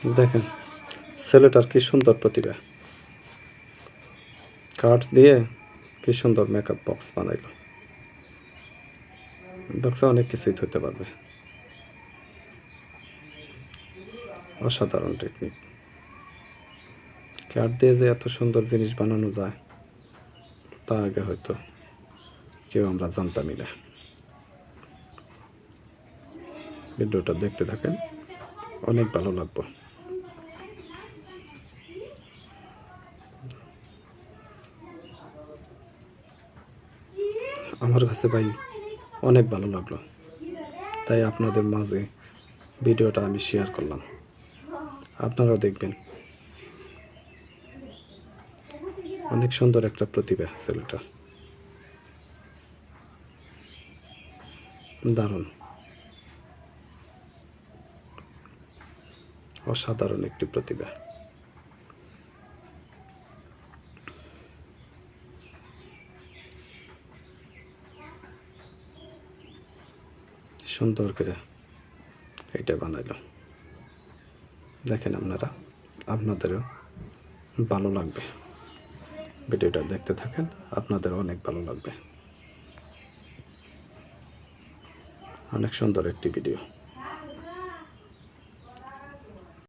দেখেন ছেলেটার কি সুন্দর প্রতিভা, কাঠ দিয়ে কি সুন্দর মেকআপ বক্স বানাইলো। বক্সে অনেক কিছুই ধরতে পারবে, অসাধারণ টেকনিক। কাঠ দিয়ে যে এত সুন্দর জিনিস বানানো যায় তা আগে হয়তো কেউ আমরা জানতামই না। ভিডিওটা দেখতে থাকেন, অনেক ভালো লাগবে। আমার কাছে ভাই অনেক ভালো লাগলো, তাই আপনাদের মাঝে ভিডিওটা আমি শেয়ার করলাম, আপনারাও দেখবেন। অনেক সুন্দর একটা প্রতিভা ছেলেটার, দারুণ, অসাধারণ একটি প্রতিভা। সুন্দর করে এটা বানাইলো, দেখেন আপনারা, আপনাদেরও ভালো লাগবে। ভিডিওটা দেখতে থাকেন, আপনাদেরও অনেক ভালো লাগবে। অনেক সুন্দর একটি ভিডিও।